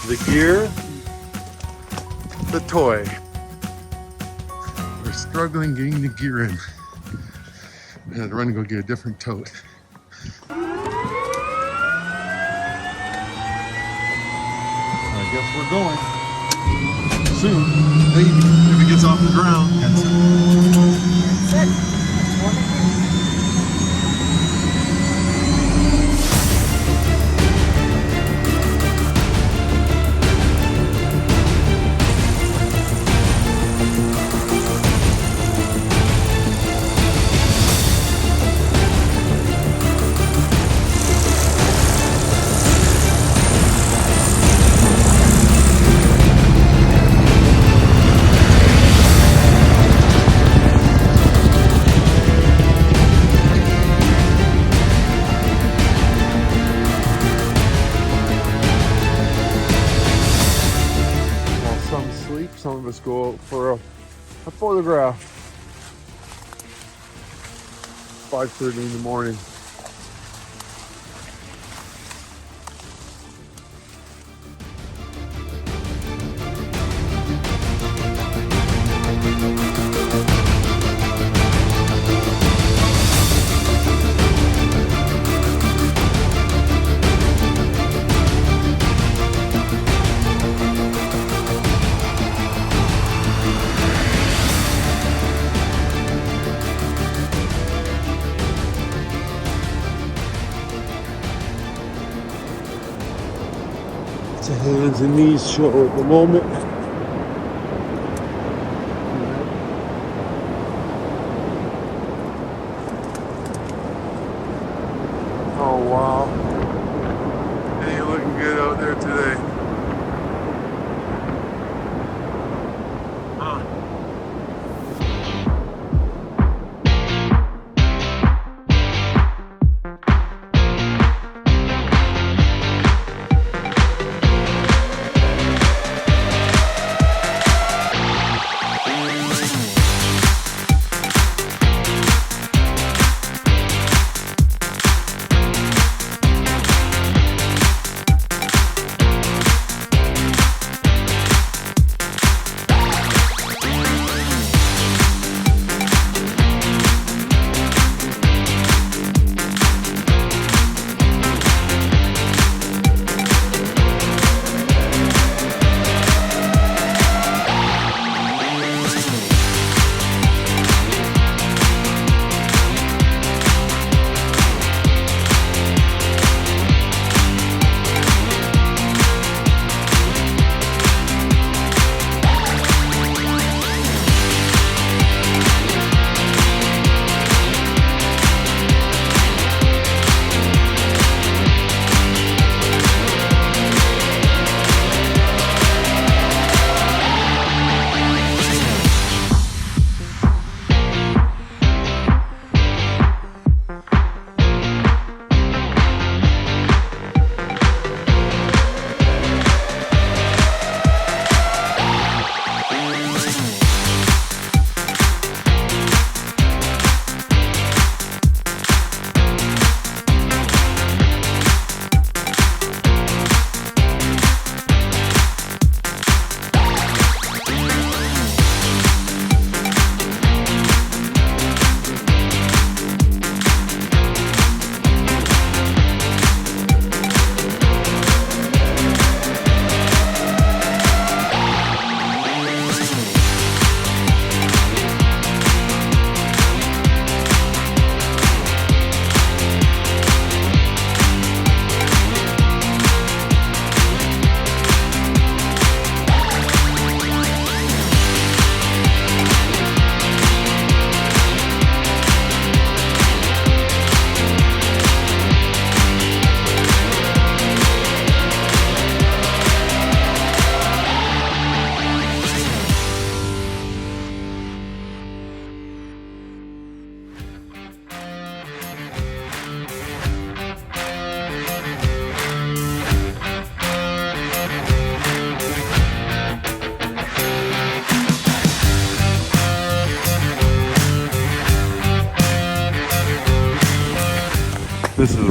the gear, the toy. We're struggling getting the gear in. I had to run and go get a different tote. I guess we're going soon, maybe, if it gets off the ground. Some of us go out for a photograph. 5:30 in the morning. It's a hands and knees show at the moment. Oh wow. Hey, you're looking good out there today. Huh.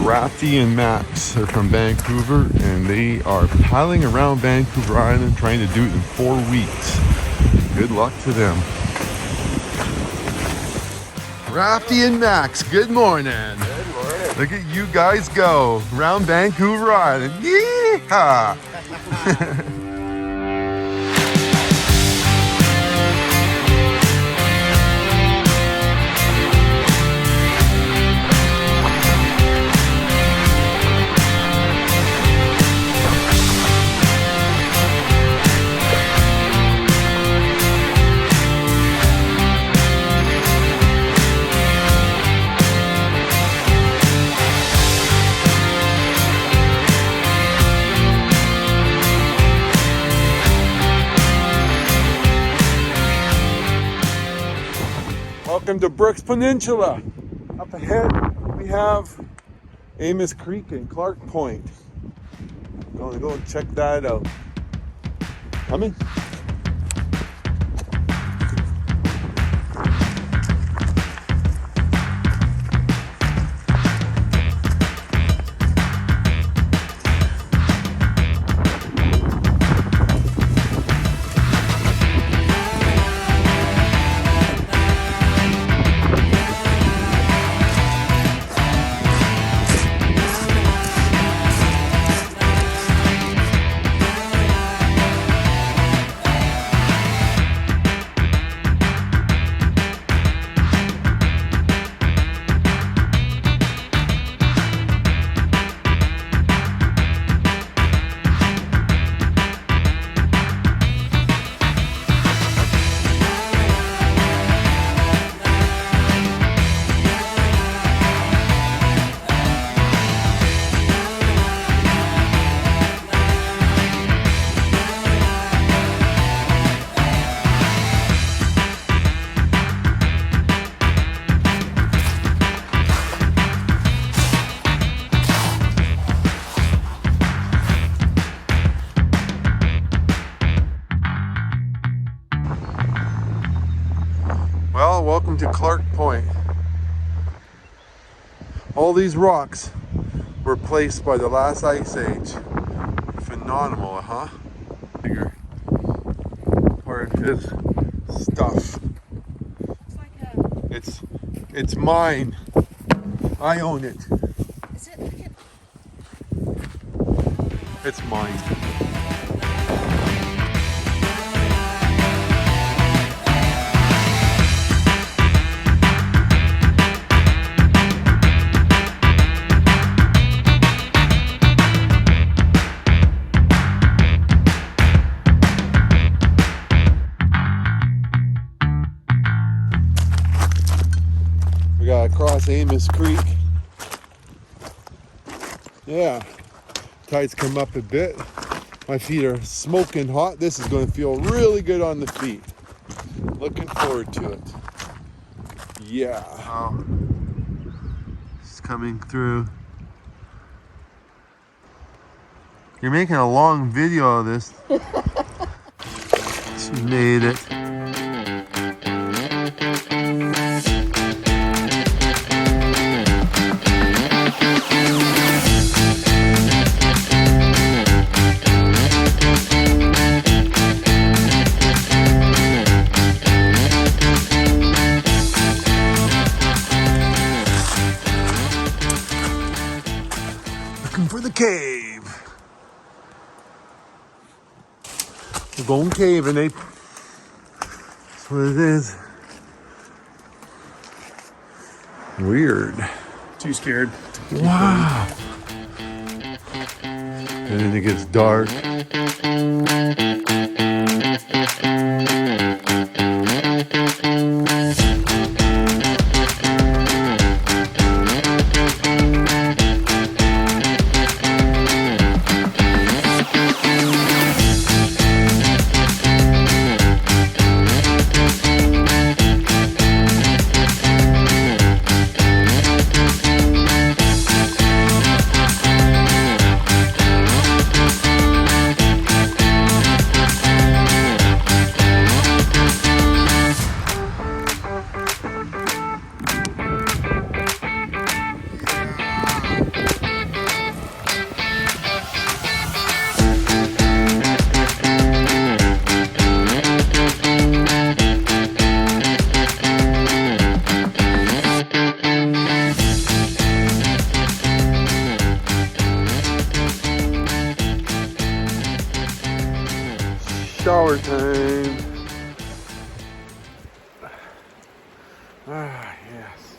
Rafty and Max are from Vancouver, and they are paddling around Vancouver Island trying to do it in 4 weeks. Good luck to them. Rafty and Max, good morning. Good morning. Look at you guys go around Vancouver Island. Yeehaw! Welcome to Brooks Peninsula. Up ahead we have Amos Creek and Clark Point. Gonna go check that out. Coming? Well, welcome to Clark Point. All these rocks were placed by the last ice age. Phenomenal, huh? Bigger part of his stuff. It's like a... It's mine. I own it. Is it like it? It's mine. We gotta cross Amos Creek. Yeah, tides come up a bit. My feet are smoking hot. This is going to feel really good on the feet. Looking forward to it. Yeah. Wow. It's coming through. You're making a long video of this. She made it. For the cave. We're going caving, eh? That's what it is. Weird. Too scared. Wow. And then it gets dark. shower time. Ah, yes.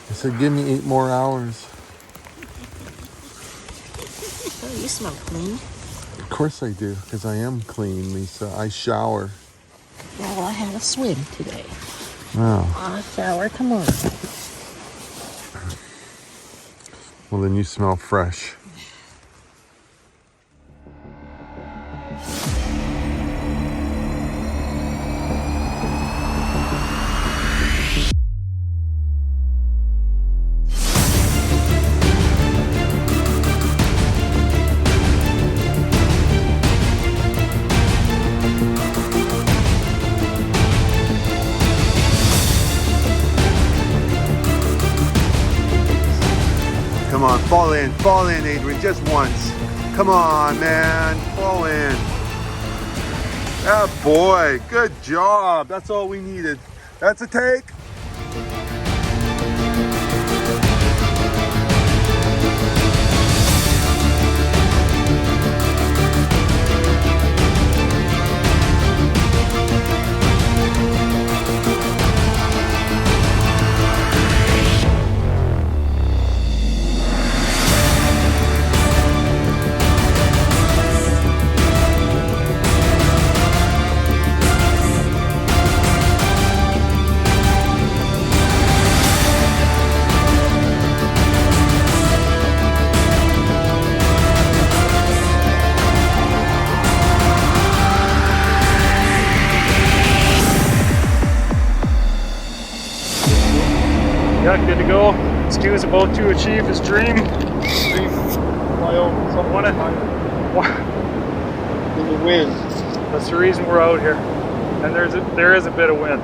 I said, give me 8 more hours. Oh, you smell clean. Of course I do, because I am clean, Lisa. I shower. Well, I had a swim today. Wow. A shower tomorrow. Well, then you smell fresh. Come on, fall in, Adrian, just once. Come on, man, fall in. Ah, boy, good job. That's all we needed. That's a take. Yeah, good to go. Stu's about to achieve his dream. So one in the wind. That's the reason we're out here. And there is a bit of wind.